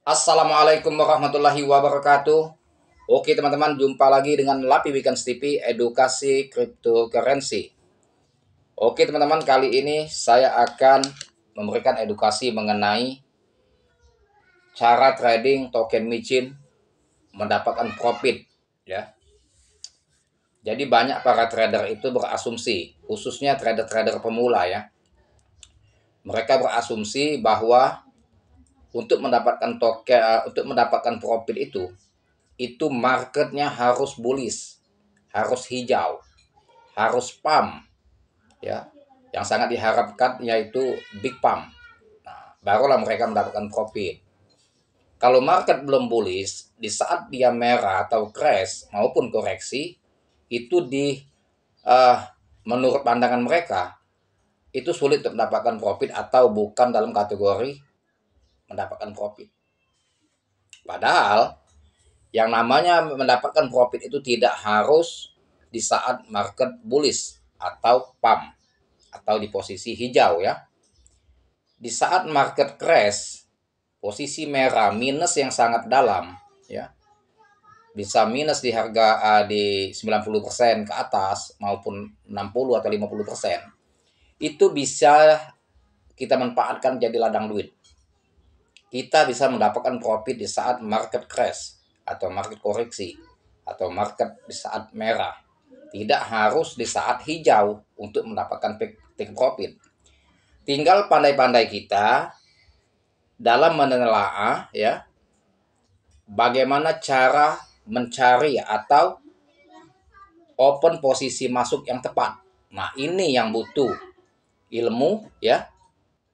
Assalamualaikum warahmatullahi wabarakatuh. Oke teman-teman, jumpa lagi dengan Lapi Weekends TV Edukasi Cryptocurrency. Oke teman-teman, kali ini saya akan memberikan edukasi mengenai cara trading token micin mendapatkan profit ya. Jadi banyak para trader itu berasumsi, khususnya trader-trader pemula ya. Mereka berasumsi bahwa untuk mendapatkan profit itu marketnya harus bullish, harus hijau, harus pump ya. Yang sangat diharapkan yaitu big pump. Nah, barulah mereka mendapatkan profit. Kalau market belum bullish, di saat dia merah atau crash maupun koreksi, itu uh, menurut pandangan mereka itu sulit untuk mendapatkan profit atau bukan dalam kategori mendapatkan profit. Padahal yang namanya mendapatkan profit itu tidak harus di saat market bullish atau pump atau di posisi hijau ya. Di saat market crash, posisi merah minus yang sangat dalam ya. Bisa minus di harga di 90% ke atas maupun 60 atau 50%. Itu bisa kita manfaatkan jadi ladang duit. Kita bisa mendapatkan profit di saat market crash atau market koreksi atau market di saat merah. Tidak harus di saat hijau untuk mendapatkan take profit. Tinggal pandai-pandai kita dalam menelaah ya bagaimana cara mencari atau open posisi masuk yang tepat. Nah, ini yang butuh ilmu ya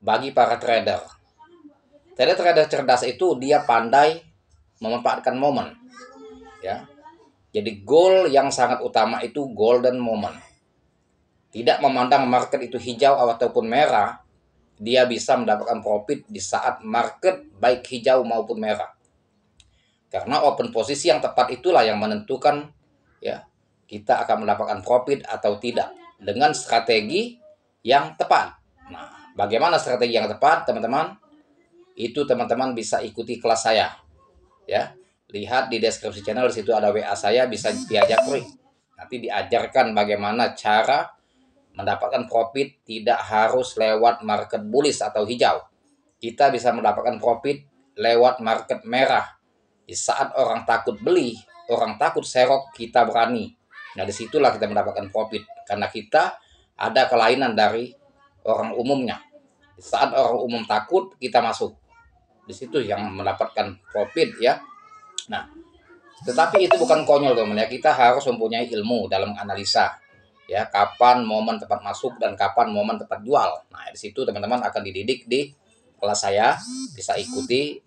bagi para trader. Trader-trader cerdas itu dia pandai memanfaatkan momen ya. Jadi goal yang sangat utama itu golden moment. Tidak memandang market itu hijau ataupun merah, dia bisa mendapatkan profit di saat market baik hijau maupun merah. Karena open posisi yang tepat itulah yang menentukan ya kita akan mendapatkan profit atau tidak dengan strategi yang tepat. Nah, bagaimana strategi yang tepat, teman-teman? Itu teman-teman bisa ikuti kelas saya ya. Lihat di deskripsi channel, di situ ada WA saya, bisa diajak free. Nanti diajarkan bagaimana cara mendapatkan profit tidak harus lewat market bullish atau hijau. Kita bisa mendapatkan profit lewat market merah. Di saat orang takut beli, orang takut serok, kita berani. Nah, disitulah kita mendapatkan profit. Karena kita ada kelainan dari orang umumnya. Di saat orang umum takut, kita masuk. Di situ yang mendapatkan profit ya. Nah, tetapi itu bukan konyol teman ya. Kita harus mempunyai ilmu dalam analisa ya, kapan momen tepat masuk dan kapan momen tepat jual. Nah, di situ teman-teman akan dididik di kelas saya, bisa ikuti,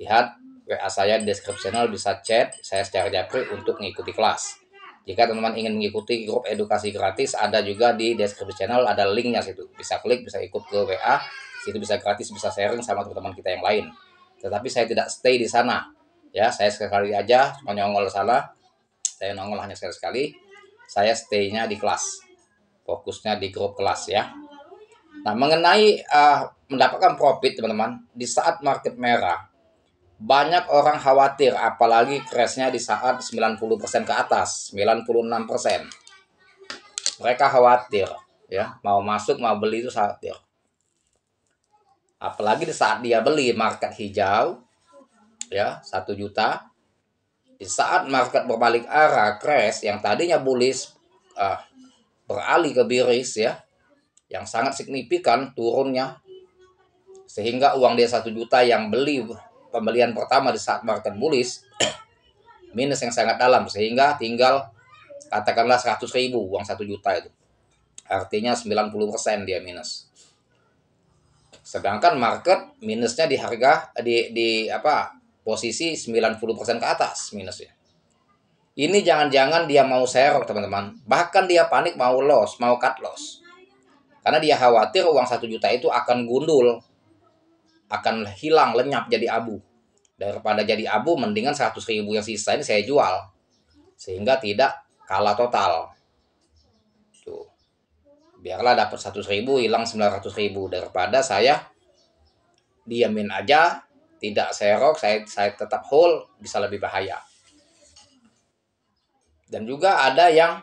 lihat WA saya di deskripsi channel, bisa chat saya secara japri untuk mengikuti kelas. Jika teman-teman ingin mengikuti grup edukasi gratis, ada juga di deskripsi channel, ada linknya situ. Bisa klik, bisa ikut ke WA, situ bisa gratis, bisa sharing sama teman-teman kita yang lain. Tetapi saya tidak stay di sana. Ya, saya sekali aja cuma nyongol sana. Saya nongol hanya sekali-sekali. Saya stay-nya di kelas. Fokusnya di grup kelas ya. Nah, mengenai mendapatkan profit teman-teman, di saat market merah, banyak orang khawatir apalagi crash-nya di saat 90% ke atas, 96%. Mereka khawatir ya, mau masuk mau beli itu khawatir. Apalagi di saat dia beli market hijau ya, 1 juta. Di saat market berbalik arah crash yang tadinya bullish beralih ke bearish ya, yang sangat signifikan turunnya, sehingga uang dia 1 juta yang beli pembelian pertama di saat market bullish minus yang sangat dalam, sehingga tinggal katakanlah 100.000 uang 1 juta itu. Artinya 90% dia minus. Sedangkan market minusnya di harga di posisi 90% ke atas minusnya. Ini jangan-jangan dia mau serok teman-teman. Bahkan dia panik mau loss, mau cut loss. Karena dia khawatir uang 1 juta itu akan gundul, akan hilang, lenyap jadi abu. Daripada jadi abu, mendingan 100.000 yang sisa ini saya jual. Sehingga tidak kalah total. Tuh. Biarlah dapat 100.000, hilang 900.000. Daripada saya diamin aja, tidak serok, saya tetap hold, bisa lebih bahaya. Dan juga ada yang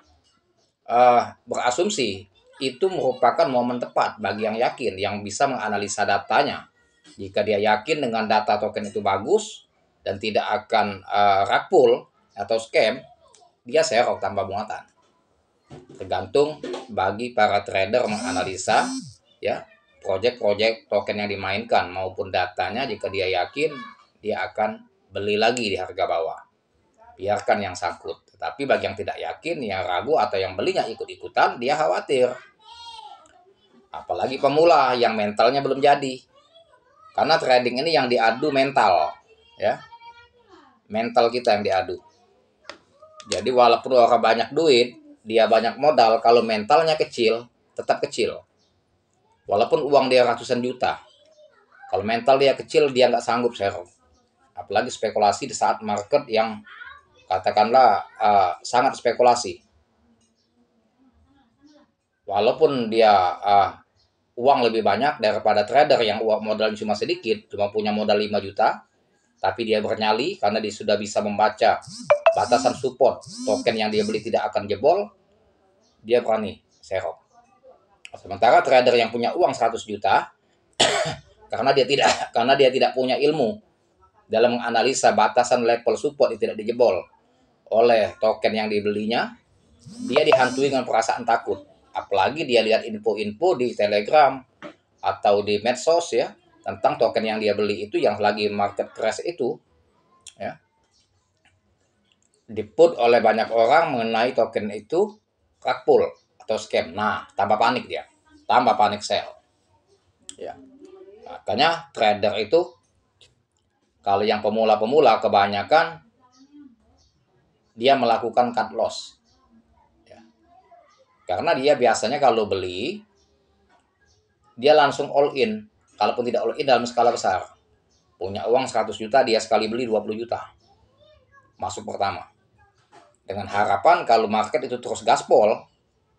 berasumsi itu merupakan momen tepat bagi yang yakin, yang bisa menganalisa datanya. Jika dia yakin dengan data token itu bagus dan tidak akan rug pull atau scam, dia serok tanpa muatan. Tergantung bagi para trader menganalisa ya project-project token yang dimainkan maupun datanya. Jika dia yakin, dia akan beli lagi di harga bawah, biarkan yang sangkut. Tetapi bagi yang tidak yakin, yang ragu atau yang belinya ikut-ikutan, dia khawatir. Apalagi pemula yang mentalnya belum jadi. Karena trading ini yang diadu mental, ya. Mental kita yang diadu. Jadi walaupun orang banyak duit, dia banyak modal, kalau mentalnya kecil, tetap kecil. Walaupun uang dia ratusan juta, kalau mental dia kecil, dia nggak sanggup serok. Apalagi spekulasi di saat market yang katakanlah sangat spekulasi. Walaupun dia uang lebih banyak daripada trader yang uang modalnya cuma sedikit, cuma punya modal 5 juta, tapi dia bernyali karena dia sudah bisa membaca batasan support token yang dia beli tidak akan jebol, dia berani serok. Sementara trader yang punya uang 100 juta karena dia tidak punya ilmu dalam menganalisa batasan level support yang tidak dijebol oleh token yang dibelinya, dia dihantui dengan perasaan takut. Apalagi dia lihat info-info di Telegram atau di medsos ya tentang token yang dia beli itu yang lagi market crash itu ya, diput oleh banyak orang mengenai token itu rug pull atau scam. Nah, tambah panik dia, tambah panik sell. Ya, makanya trader itu kalau yang pemula-pemula kebanyakan dia melakukan cut loss. Ya. Karena dia biasanya kalau beli, dia langsung all in. Kalaupun tidak all in dalam skala besar. Punya uang 100 juta, dia sekali beli 20 juta. Masuk pertama. Dengan harapan kalau market itu terus gaspol,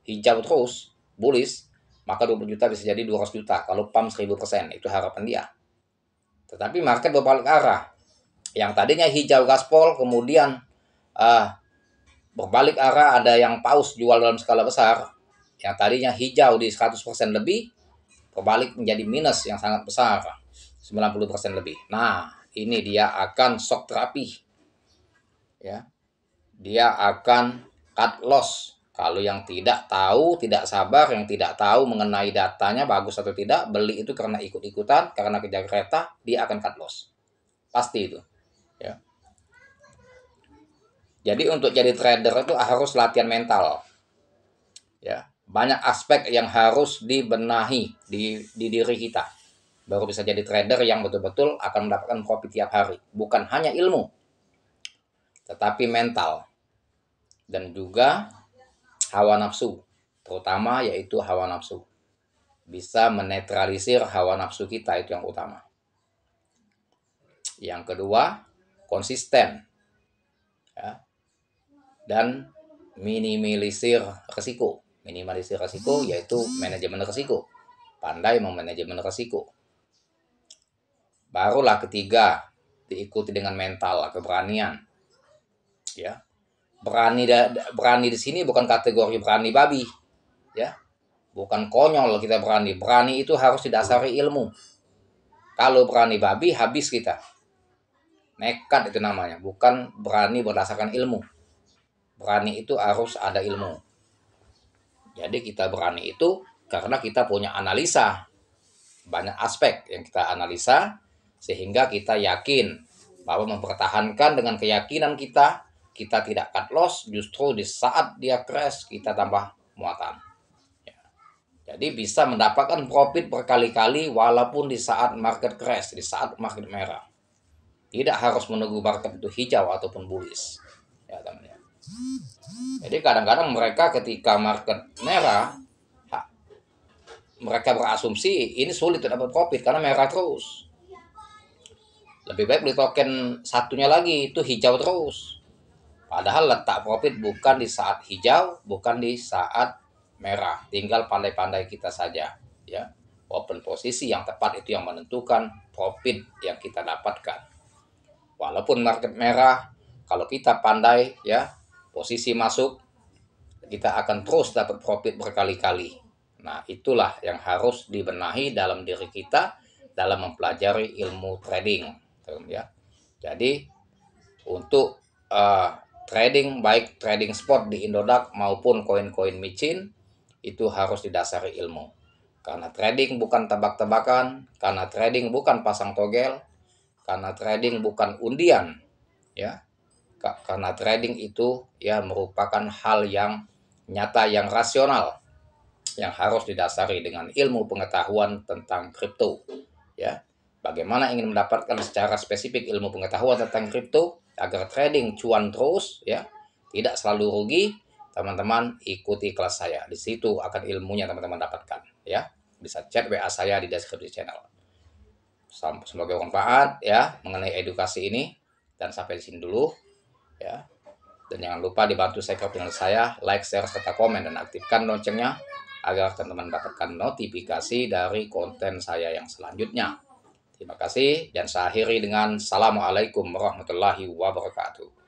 hijau terus, bullish, maka 20 juta bisa jadi 200 juta. Kalau pump 1000%, itu harapan dia. Tetapi market berbalik arah. Yang tadinya hijau gaspol, kemudian berbalik arah, ada yang pause jual dalam skala besar. Yang tadinya hijau di 100% lebih, berbalik menjadi minus yang sangat besar, 90% lebih. Nah, ini dia akan shock terapi. Ya. Dia akan cut loss. Kalau yang tidak tahu, tidak sabar, yang tidak tahu mengenai datanya bagus atau tidak, beli itu karena ikut-ikutan, karena kejar kereta, dia akan cut loss. Pasti itu. Ya. Jadi untuk jadi trader itu harus latihan mental. Ya, banyak aspek yang harus dibenahi di diri kita. Baru bisa jadi trader yang betul-betul akan mendapatkan profit tiap hari. Bukan hanya ilmu, tetapi mental. Dan juga hawa nafsu. Terutama yaitu hawa nafsu. Bisa menetralisir hawa nafsu kita, itu yang utama. Yang kedua, konsisten. Ya. Dan minimalisir risiko. Minimalisir risiko yaitu manajemen risiko. Pandai memanajemen risiko. Barulah ketiga, diikuti dengan mental, keberanian. Ya. Berani di sini bukan kategori berani babi. Ya. Bukan konyol kita berani. Berani itu harus didasari ilmu. Kalau berani babi, habis kita. Nekat itu namanya, bukan berani berdasarkan ilmu. Berani itu harus ada ilmu. Jadi kita berani itu karena kita punya analisa. Banyak aspek yang kita analisa sehingga kita yakin bahwa mempertahankan dengan keyakinan kita tidak cut loss, justru di saat dia crash kita tambah muatan. Ya. Jadi bisa mendapatkan profit berkali-kali walaupun di saat market crash, di saat market merah. Tidak harus menunggu market itu hijau ataupun bullish. Ya, teman-teman. Jadi kadang-kadang mereka ketika market merah, mereka berasumsi ini sulit dapat profit karena merah terus. Lebih baik beli token satunya lagi, itu hijau terus. Padahal letak profit bukan di saat hijau, bukan di saat merah. Tinggal pandai-pandai kita saja. Ya. Walaupun posisi yang tepat itu yang menentukan profit yang kita dapatkan. Walaupun market merah, kalau kita pandai ya posisi masuk, kita akan terus dapat profit berkali-kali. Nah, itulah yang harus dibenahi dalam diri kita dalam mempelajari ilmu trading, ya. Jadi untuk trading, baik trading spot di Indodax maupun koin-koin micin, itu harus didasari ilmu. Karena trading bukan tebak-tebakan, karena trading bukan pasang togel, karena trading bukan undian, ya. Karena trading itu ya merupakan hal yang nyata, yang rasional, yang harus didasari dengan ilmu pengetahuan tentang kripto, ya. Bagaimana ingin mendapatkan secara spesifik ilmu pengetahuan tentang kripto agar trading cuan terus, ya, tidak selalu rugi, teman-teman ikuti kelas saya. Di situ akan ilmunya teman-teman dapatkan, ya. Bisa chat WA saya di deskripsi channel. Semoga bermanfaat ya mengenai edukasi ini, dan sampai di sini dulu, ya. Dan jangan lupa dibantu subscribe channel saya, like, share, serta komen, dan aktifkan loncengnya agar teman-teman mendapatkan notifikasi dari konten saya yang selanjutnya. Terima kasih, dan saya akhiri dengan Assalamualaikum warahmatullahi wabarakatuh.